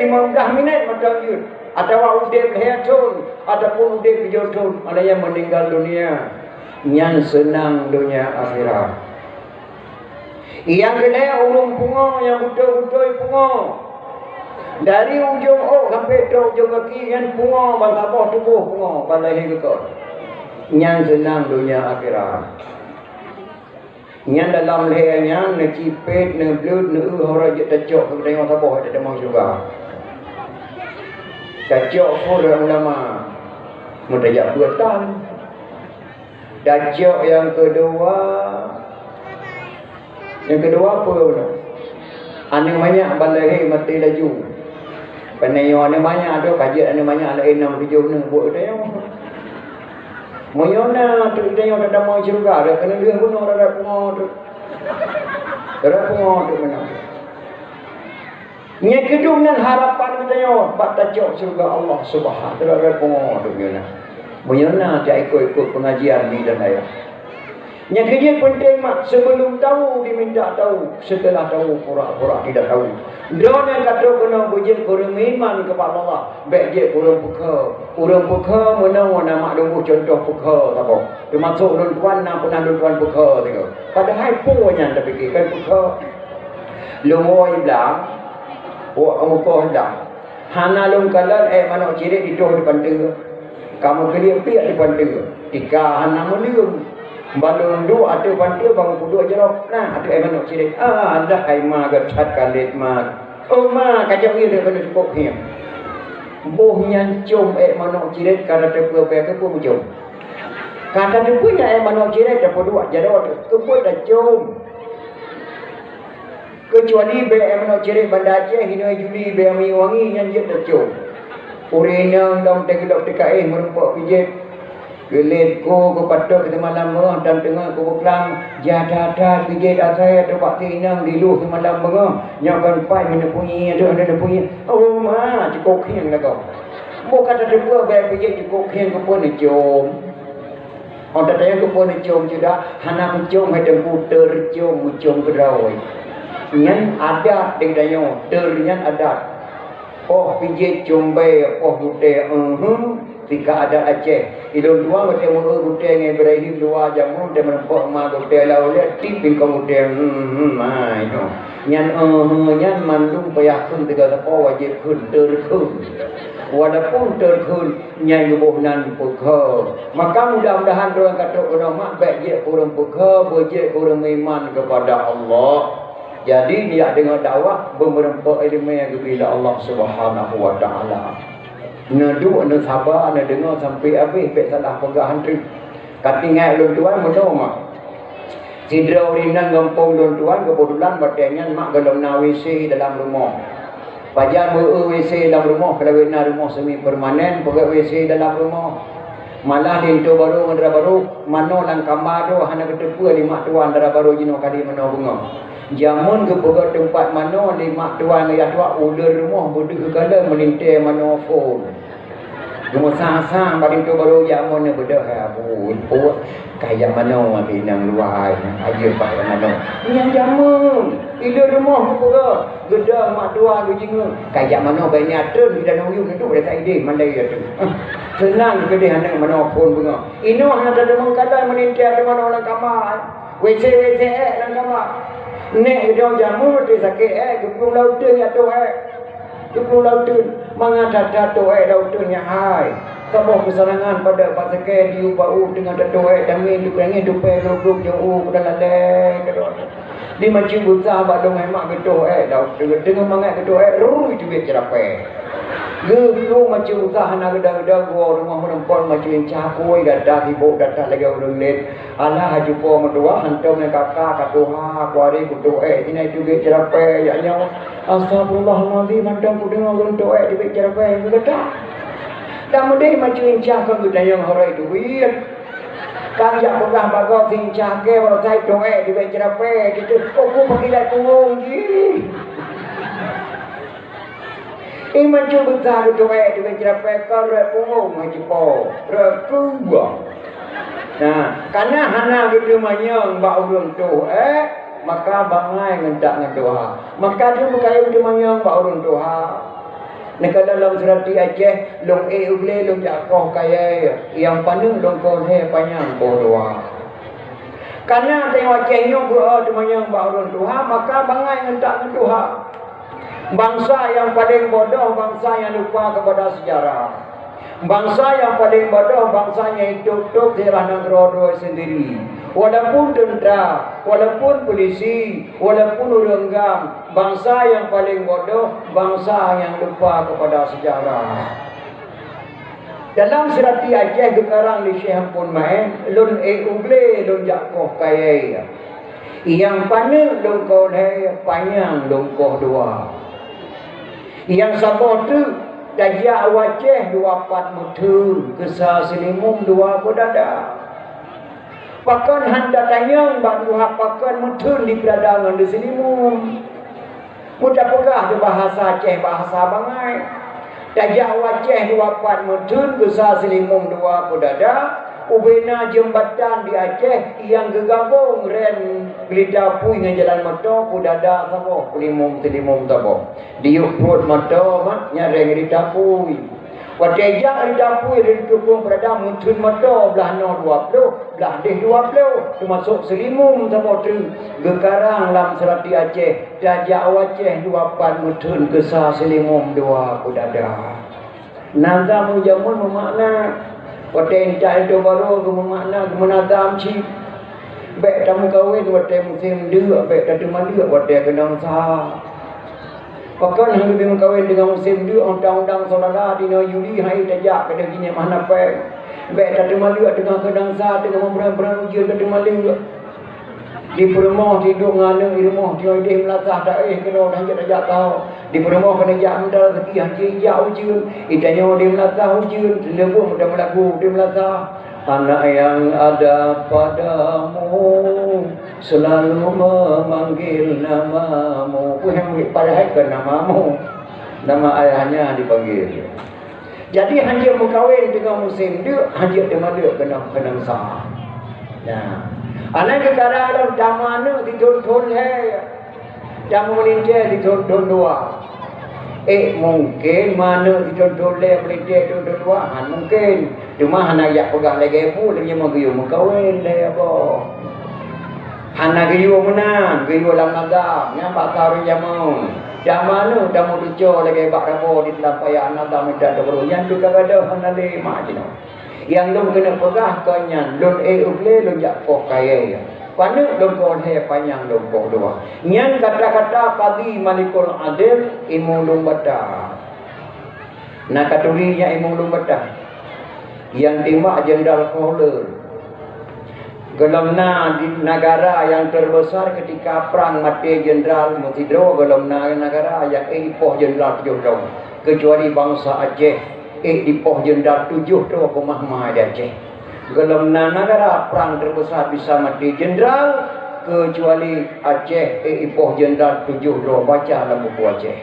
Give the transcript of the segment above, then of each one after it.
15 minit macam yun. Atau udah heatun, ataupun udah bijotun, ada yang meninggal dunia. Yang senang dunia akhirat. Yang kena ulung pungo, yang betul-betul pungo. Dari ujung sampai ke ujung kaki yang pungo, bangkabah tubuh pungo, balai hingga. Yang senang dunia akhirat. Yang dalam lehernya, nak cipet, nak belut, nak orang je tercok, kita tengok sabah, ada demam juga. Tercok pun orang ulama, mentajak 2 tahun. Tercok yang kedua apa pula? Ane banyak balai mati laju. Penayo ane banyak ada kajian ane banyak ada 6-7 ni buat dia. Moyona tu dia yang ada mau juga ada kena dia pun ada pengo tu. Ada pengo tu mana. Nya kedungan harapan kita yo bak tajok surga Allah Subhanahu wa taala pengo tu dia. Moyona dia ikut pengajian ni dan ayah. Yang kerja penting mak sebelum tahu diminta tahu, setelah tahu pura-pura tidak tahu. Dia yang kata kena bujil kurang iman kepada Allah, baik je kurang peka mana nama dulu contoh peka apa. Termasuk tuan nak pernah tuan peka tengok. Padahal punya tak fikirkan peka. Lumoi bilang, apa hendak. Hana lum kalan mana ciri ditoh depan tengah. Kamu keliap piak depan tengah. Tika hana melium. Balon du ada bantu bang kudu jerok nah ada mana cirit ada kaima gacat kalit mak ma kacau ni dia kena cukup hiam boh nyancum mana cirit kada tepu pe ke pun jom kada tepu nya mana cirit dapat 2 jerok kebut dah jom kecuali be mana cirit banda Aceh hina Juli be ami wangi yang je dah jom urina dom tegelok tekai merempak pijit Gelit ko patok kita malam merah dan tengah ko beklang jadada pijit asai tu pak tinang diluh semalam merah nyakan pai mina punyi ada punyi oh ma cukup khiang lah kau mo kata depa be pijit cukup khiang ko pun jom on ta yang ko pun jom juga hana jom hai dengku terjom beroi nyan ada deng dayo ternyan ada oh pijit jombe oh bute Tika ada Aceh. Idul dua mesti mulu butai ngai Ibrahim dua jamu dia menempat ma butai lau lihat tipin kau butai mai no. Nyan nyan mandung payah kun tiga lepo wajib kun terkun. Walaupun terkun nyai bubunan pukha. Maka mudah-mudahan orang kata orang mak baik je kurang pukha, berje kurang iman kepada Allah. Jadi dia dengan dakwah bermerempak ilmu yang bila Allah Subhanahu wa taala. Neduk ne sabar ne dengar sampai habis pek salah pegahan tu. Katingai lun tuan menom mak. Sidra urinan gampong lun tuan kebetulan badannya mak dalam WC dalam rumah. Pajar WC dalam rumah kalau rumah semi permanen pakai WC dalam rumah. Malah lintu baru ngandra baru mano lang kamar tu hana ketepu di mak tuan dara baru jino kali mano bunga. Jamun ke pegak tempat mana di mak tuan ayah tua ular rumah bodoh kala melintai mano phone. Rumah sang-sang bagi tu baru jamun ni bodoh abu. Kayak mana mati nang luar aja pak mana. Yang jamun ila rumah pegak geda mak tuan gejinga. Kayak mana baik ni atun kita nunggu tu dah tak ide mandai tu. Senang ke dia hendak mana phone bunga. Ino hana ada mengkala melintai ada mana orang kamar. WC dalam kamar. Nek dia jamu tu sakit kepung lautun ya tu kepung lautun mangada tu lautun ya hai sabah kesarangan pada pasake diu bau dengan tu dami tu pengen tu pe grup jauh pada lalai kedua di macam buta bak dong emak gitu lautun dengan mangat gitu rui tu be cerape Guru macam usaha nak gedang-gedang gua rumah menempel macam yang cakoi datang sibuk datang lagi orang lain. Alah jumpa medua hantar dengan kakak katuha kuari kutu ini juga cerape ya nyawa. Astagfirullahaladzim mandang ku dengar orang tu di bek cerape kata. Dan mending macam yang cakoi kita yang hari itu weird. Kang yang pernah bagau sing cake kalau saya tu di bek cerape kita aku pakai tunggung ji. Iman cuba besar tu di bawah pekar repung macam po repung. Nah, karena hana gitu manyang bak urang tu maka bangai ngendak ngedoa. Maka dia berkaya gitu manyang bak urang tu Negara dalam serati Aceh, long uble long jakoh kaya yang panu long kon he panjang doa. Karena tengok Aceh nyo berdoa temannya baurun Tuhan, maka bangai ngentak dengan Tuhan. Bangsa yang paling bodoh, bangsa yang lupa kepada sejarah. Bangsa yang paling bodoh, bangsa yang hidup-hidup di ranah rodo sendiri. Walaupun tentera, walaupun polisi, walaupun urenggam, bangsa yang paling bodoh, bangsa yang lupa kepada sejarah. Dalam serati Aceh gekarang di Syekh pun main, lun uble lun jakoh kaya. Yang panik lun kolhe panjang lun koh dua. Yang sabot tu dajak wajah 24 mutu, kesal selimum 2 kodada. Pakan handa tanyang bak duha pakan mutu di peradangan di selimum. Mudah pegah di bahasa Aceh, bahasa bangai. Dajak wajah 24 mutu, kesal selimum 2 kodada. Ubena jembatan di Aceh yang gegabung ren gelida pui dengan jalan motor kudada sabo pelimum tabo diuk perut motor mak nyareng gelida pui watejak gelida pui ren tukung berada mutun motor belah no 20 belah deh 20 termasuk selimum sabo tu gekarang lam serati Aceh dajak wajah 24 mutun kesah selimum 2 kudada nazam jamun bermakna Waten cai tu baru kemakna kemenadam ci. Baik tamu kahwin waten musim dia, baik tatu mandi waten kenang sah. Pakan hang lebih kahwin dengan musim dia undang-undang saudara di Yuli hai tajak pada gini mana pe. Baik tatu mandi dengan kenang sah dengan memberan ujian tatu mandi. Di perumah tidur ngana di rumah dia ide melatah dak kena dah tajak tahu. Di perumah kena jak mendal rezeki haji jak ujian. Itanya dia melatah ujian, lebur mudah melaku dia melatah. Anak yang ada padamu selalu memanggil namamu. Yang padahal ke namamu. Nama ayahnya dipanggil. Jadi hanya berkahwin dengan musim dia, hanya dia kena sah. Nah, anak negara dalam damana ditun-tun hai. Jamu melintir ditun-tun 2. Mungkin mana ditun-tun le melintir ditun-tun 2. Mungkin. Cuma anak yak pegang lagi pun dia mau gayung kawin le apa. Anak gayung menang, gayung dalam nadam, nyampak tahu jamu. Jamanu damu dico lagi bak rabo di dalam payah anak dam dah baru yang tu kada anak le mak jino. Yang lum kena pegah kanyan lun uble lun jakoh kaya. Pada lun kon he panjang lun koh dua. Nyan kata-kata qadi malikul adil imam lum bata. Nak katurinya imam lum bata. Yang timak jenderal Kohler. Gelamna di negara yang terbesar ketika perang mati jenderal Mutidro, gelamna negara yang dipoh jenderal 7 tahun. Kecuali bangsa Aceh dipoh jenderal 7 tahun kemah-mah di Aceh. Gelamna negara perang terbesar bisa mati jenderal kecuali Aceh dipoh jenderal 7 tahun. Baca dalam buku Aceh.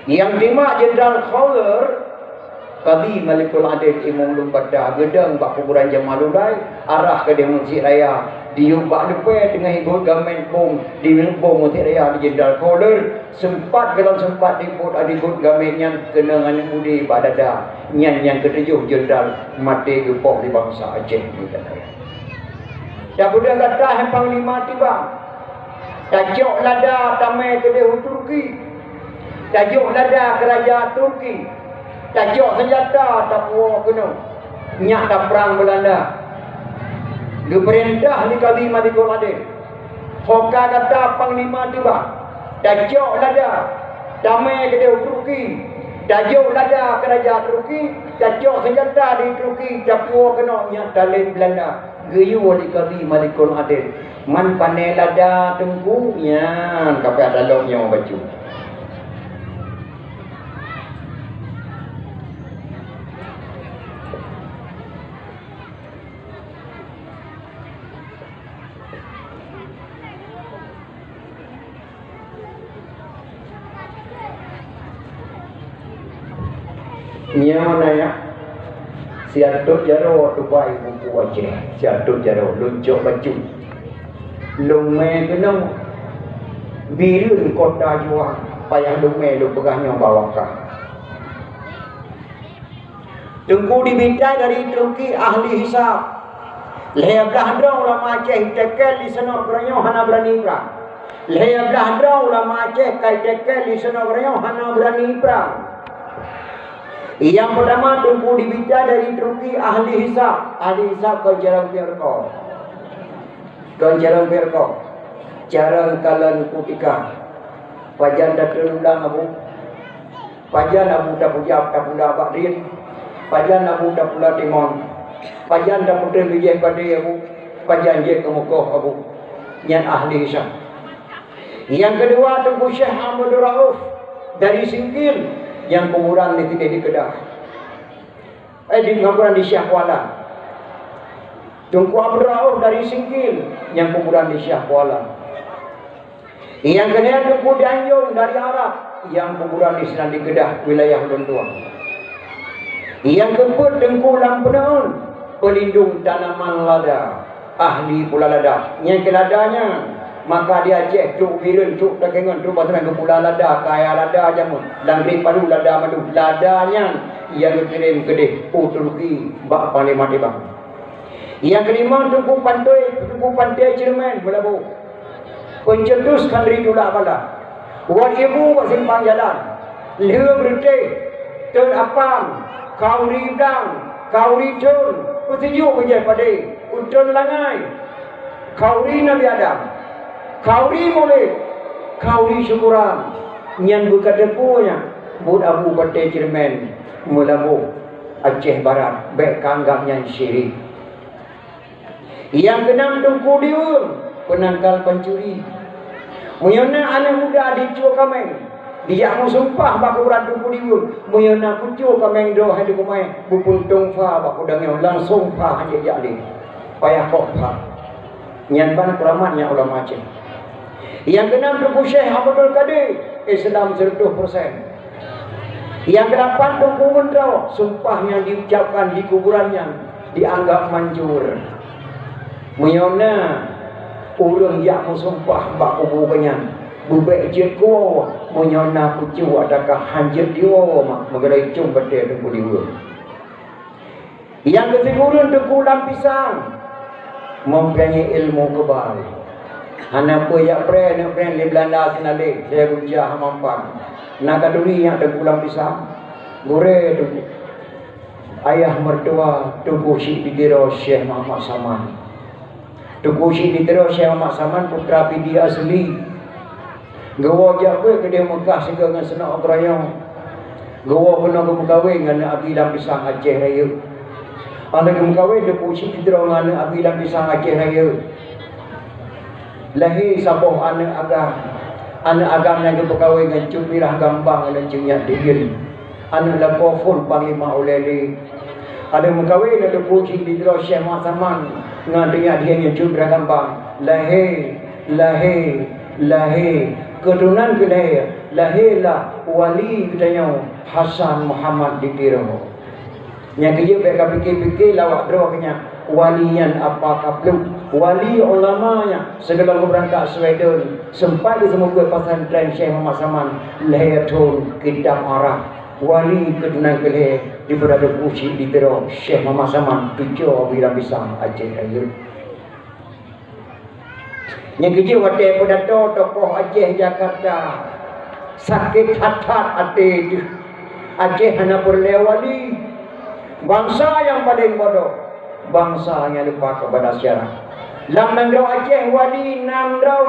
Yang timak jenderal Kohler Qadi Malikul Adil Imam Lumbada gedang bak kuburan Jamalulai arah ke di Masjid Raya diubah depan dengan ikut gamen bom di bom Masjid Raya di Jenderal Kohler sempat diput ada ikut gamen yang kena dengan budi badada yang ketujuh Jenderal mati gepoh di bangsa Aceh ni kata. Dah budak kata yang panglima tiba tajuk lada tamai ke di Turki tajuk lada kerajaan Turki tajuk senjata tak puas kena nyak dah perang Belanda. Diperintah ni Qadi Malikul Adil. Hoka kata panglima tiba. Tajuk lada damai ke Turki. Tajuk lada kerajaan Turki. Tajuk senjata di Turki tak puas kena nyak dalil Belanda. Geyu oleh Qadi Malikul Adil. Man panel lada tengku yang kapal dalamnya baju. Nya naya siatuk jaro tu bai buku Aceh siatuk jaro luncuk baju lume kenang bilun kota juang payah lume lu pegahnya bawakah Tengku diminta dari Turki ahli hisab. Leher belah hadra ulama Aceh tekel di sana keranyo hana berani perang. Leher belah hadra ulama Aceh kai tekel di sana keranyo hana berani perang. Yang pertama tengku diminta dari Turki ahli hisab. Ahli hisab kau jarang perko. Kau jarang perko. Jarang kalan kutika. Pajan datang ulang abu. Pajan abu tak pujab tak pula bakrin. Pajan abu tak pula timon. Pajan tak putih bijih pada abu. Pajan je kemukoh abu. Yang ahli hisab. Yang kedua Tengku Syekh Ahmad Rauf dari Singkil. Yang kuburan di tidak di Kedah. Di kuburan di Syekh Kuala. Tengku Ahmad Rauf dari Singkil. Yang kuburan di Syekh Kuala. Yang kedua Tengku Danjung dari Arab. Yang kuburan di Senang di Kedah, wilayah Lentua. Yang keempat Tengku Lampenaun, pelindung tanaman lada, ahli pula lada. Yang keladanya, maka dia Aceh cuk biren cuk dagangan tu pasal ke pula lada, kaya lada jamun, langri padu lada madu, ladanya yang dikirim ke Turki, bak paling mati bang. Yang kelima Tengku Pantai Cermen, Melabu. Pencetuskan ridula bala. Wan ibu buat simpang jalan. Leu berite, ten apam, kau ridang, kau ricun, petunjuk je pada utun langai. Kau ri Nabi Adam, kau ri boleh, kau ri syukuran. Nyan berkata punya, bud abu Pantai Cermen, Melabu, Aceh Barat, baik kanggam yang syirik. Yang keenam Tengku Diun, penangkal pencuri. Muyana anak muda dicuak kameng. Dia mau sumpah baku berat Tengku Diun. Muyana kucuak kameng doh hadi kumai. Bupuntung fa baku dangyo langsung fa hadi jadi. Payah kok fa. Nyanban keramatnya ulama Aceh. Yang keenam Tengku Syekh Abdul Qadir, Islam 100%. Yang kedelapan Tengku Mendraw, sumpah yang diucapkan di kuburannya dianggap manjur. Muyana urang yang musumpah bak kuburannya bubek jeko menyona kucu adakah hanjir dia mengerai cung bete Tengku Diun. Yang ketigurun Tengku Lampisang, mempunyai ilmu kebal. Hana apa yang nak di Belanda senalik saya rujah mampan. Nak kaduri yang Tengku Lampisang gore tu ayah mertua Tengku Syekh Bidiro Syekh Muhammad Saman. Tengku Syekh Bidiro Syekh Muhammad Saman putra pidi asli. Gawa jabe ke dia Mekah sehingga dengan senak berayang. Gawa kena ke Mekawin dengan Abi Lampisang Aceh Raya. Ada ke Mekawin Tengku Syekh Bidiro dengan Abi Lampisang Aceh Raya. Lahir sabuh anak agam yang ke Mekawin dengan Cummirah Gambang dan Cunyak Digin. Anak lapofun Panglima Uleli. Ada Mekawin ada Tengku Syekh Bidiro Syekh Muhammad Saman dengan dia yang Cummirah Gambang. Lahir keturunan ke lahirlah wali katanya Hasan Muhammad Ditiro. Yang kerja mereka fikir-fikir lawak drognya walian apa kapluk wali ulamanya segala berangkat Sweden sempat disemuka pesantren Syekh Muhammad Saman lahir tun kitab Arab wali keturunan ke lahir di berada Syekh Ditiro Syekh Muhammad Saman tujuh bila bisa Aceh Raya. Yang kerja waktu pedato tokoh Aceh Jakarta sakit hatat hati Aceh hanya berlewali bangsa yang paling bodoh, bangsa yang lupa kepada sejarah. Lam Nandraw Aceh wali Nandraw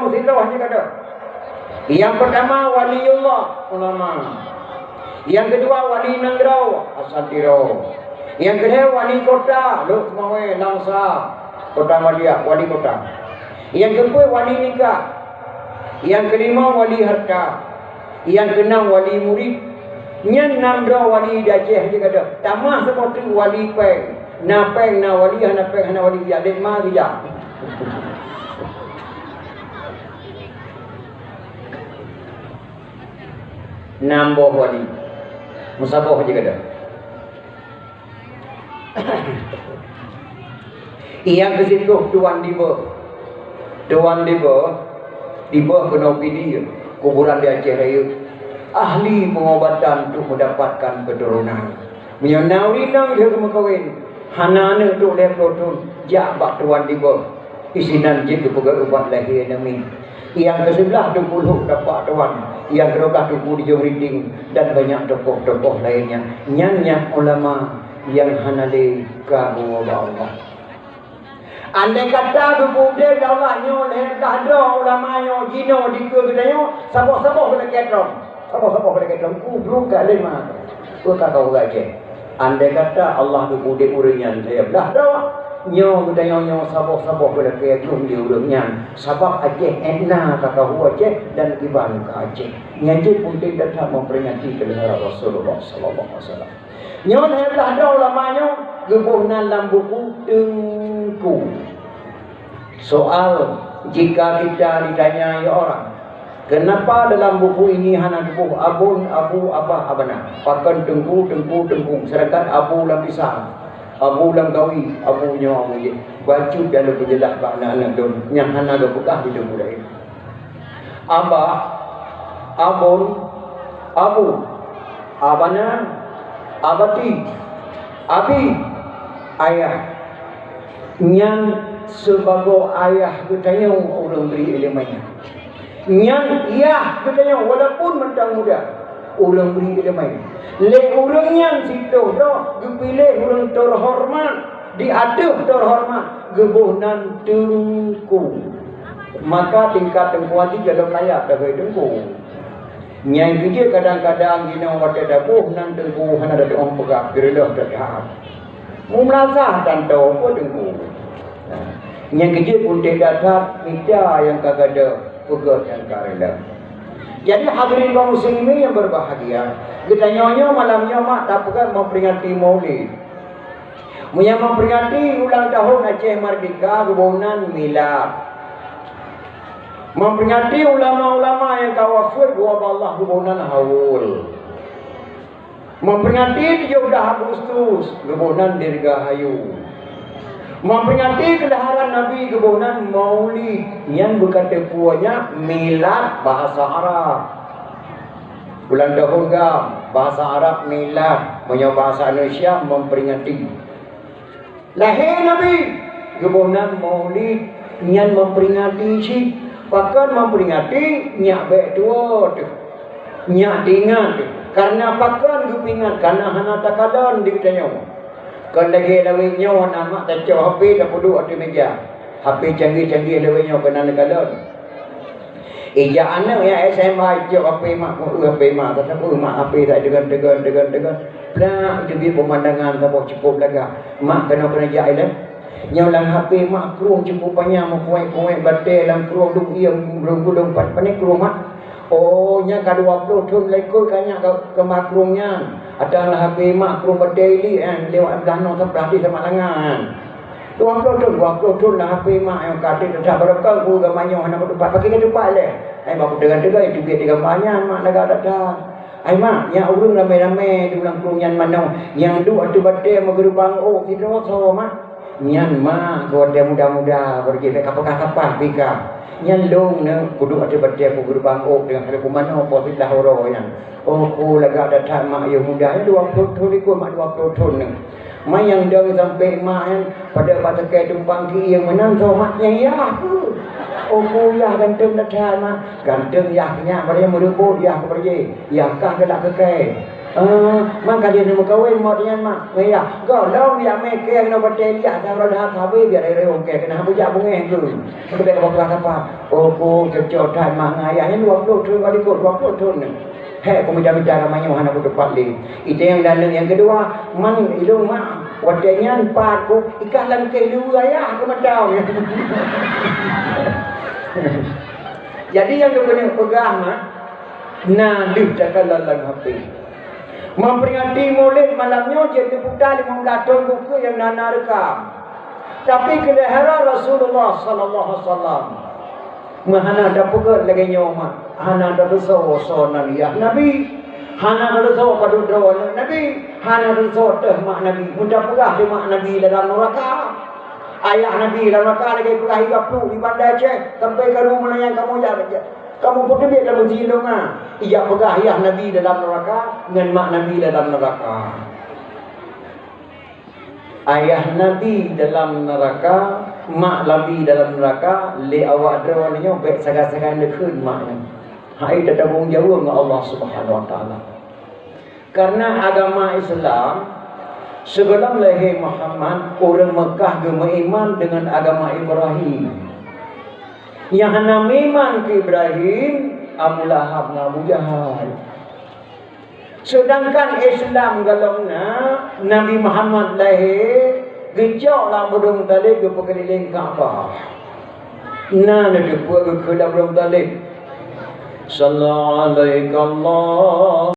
mesti tahu hanya kata. Yang pertama waliullah ulama. Yang kedua wali Nandraw Asatiro. Yang ketiga wali kota Lukmawe Langsa Kota Madia, wali kota. Yang keempat wali nikah. Yang kelima wali harta. Yang keenam wali murid. Yang Nandraw wali di Aceh dia kata, tamah seperti wali peng. Na peng na wali hana peng hana wali dia. Dek mah dia. Nambah wali. Musabah dia kata. Yang ke situ Tuan Diba kena pergi kuburan di Aceh Raya ahli pengobatan untuk mendapatkan keturunan Menyonau rinang dia kemu kawin. Hanane tu lepo tu jabak tuan tiba. Isinan je kepegat ubat lahir nami. Yang ke sebelah tu puluh dapat tuan. Yang ke-12 tu puluh di Jomriting dan banyak tokoh-tokoh lainnya. Nyanyi ulama yang hanale kamu Allah. Andai kata berbudak Allah nyoleh dah ada ulama yang jino dikegedayo sabah-sabah boleh ketong. Sabah-sabah boleh ketong ku belum kali mah. Ku tak tahu gaje. Andai kata Allah berbudak urangnya saya dah ada nyo gedayo nyo sabah-sabah boleh ketong dia urangnya. Sabab Aceh enak kata hu Aceh dan iban ke Aceh. Nyaje pun tidak memperingati kedengaran Rasulullah sallallahu alaihi wasallam. Nyon hebat ada ulamanya gebuhnan dalam buku Tengku. Soal jika kita ditanya orang, kenapa dalam buku ini hanya gebuh abun, abu, abah, abana? Pakan tengku. Sedangkan abu lam pisang, abu lam gawi, abu nyawa je. Baju dalam penjelak anak-anak tu yang hanya gebukah di tengku lain. Abah, abun, abu, abana, abati, abi, ayah. Yang sebagai ayah katanya orang beri ilmunya. Yang iya katanya walaupun mentang muda orang beri ilmunya. Le orang yang situ dah dipilih orang terhormat, diaduh terhormat gebuhnan Tengku. Maka tingkat Tengku hati dalam layak dah Tengku. Yang kerja kadang-kadang gina wadah dabuh nan Tengku hana ada orang pegak geredah dah dah. Mumlazah dan tahu apa Tengku. Yang kerja pun tidak dapat minta yang kagak ada pegat yang karela. Jadi hadirin kaum muslimin yang berbahagia, kita nyonya malamnya mak tak pegat memperingati Maulid. Yang memperingati ulang tahun Aceh Merdeka kebunan milad. Memperingati ulama-ulama yang kawafir buat Allah kebunan haul. Memperingati 17 Agustus kebunan dirgahayu. Memperingati kelahiran Nabi kebunan Maulid yang berkata puanya milad bahasa Arab. Ulang tahun gam bahasa Arab milad, punya bahasa Indonesia memperingati lahir Nabi kebunan Maulid yang memperingati si bahkan memperingati nyak baik tua tu nyak dingat karena pakan gupingat karena hana takadan di kitanya. Kalau lagi lawiknya nama tak cakap HP dah duduk di meja. HP canggih-canggih lawiknya kena nekadan. Ija anak yang SMA cakap HP mak HP mak tak tahu mak HP tak dengan. Plah itu dia pemandangan tak cukup laga. Mak kena jahil dah. Nyolang HP mak kurung cukup banyak mau kuat batal dalam kurung duk ia belum panik kurung mak. Oh nya ka 20 tahun lekor kanya ke makrumnya. Ada lah HP mak kurung berdeli lewat danau sebelah di sama lengan. 20 tahun lah HP mak yang kata tak berapa ku gamanya hana tempat pakai ke tempat le. Ai mak dengar itu biar gambarnya mak naga datang. Ai mak yang urung ramai-ramai di ulang kurungan mana yang duk atu batai magerubang oh tidak so mak. Nyan mak kuada muda-muda pergi ke kapal-kapal pika. Nyan long ne kudu ada batai ku gerbang ok dengan hari kumana apa sudah horo yang. Oh ku laga datang mak yang muda 20 tahun ikut mak 20 tahun ne. Mak yang dah sampai mak yang pada batakai tumpang ki yang menang so mak yang ya aku. Oh ku ya ganteng datang mak. Ganteng yahnya pada yang merubut yah ke pergi. Ya kah kelak kekai. Maka dia nak kawin mau dengan mak. Ya, kau long yang mekeh nak berteli ada orang sahabat biar ada orang keh kena bujak bunga tu. Kita apa? Oh, cocok dah mak ayahnya 20 tahun kali kot 20 tahun ni. Hei, aku bicara ramai mana aku dapat ni. Itu yang dalam yang kedua, man ilung mak. Wadanya 4 ku ikan langkai lu ayah aku macam. Jadi yang kena pegang mak. Nah, dia cakap lalang HP. Memperingati Maulid malamnya jadi putar 15 tahun buku yang nana rekam. Tapi kelahiran Rasulullah sallallahu alaihi wasallam. Mahana ada pegat lagi nyawa. Hana ada dosa Nabi. Hana ada dosa pada Nabi. Hana ada dosa mak Nabi. Mudah pegah di mak Nabi dalam neraka. Ayah Nabi dalam neraka lagi pegah hidup tu di Bandar Aceh sampai ke rumah yang kamu jaga. Kamu pun dia dalam jilung ah. Ia pegah ayah Nabi dalam neraka dengan mak Nabi dalam neraka. ayah Nabi dalam neraka, mak Nabi dalam neraka, li awak drawanya baik sagan-sagan dekeun maknya. Hai tanggung jawab dengan Allah Subhanahu wa taala. Karena agama Islam sebelum lahir Muhammad, orang Mekah beriman dengan agama Ibrahim. Yang hana iman ke Ibrahim, Abu Lahab dan Abu Jahal. Sedangkan Islam galangna Nabi Muhammad lahir gejaulah Burung Talib ke pekeliling Kaabah. Nah, ada buat ke dalam Burung Talib. Sallallahu alaihi Allah.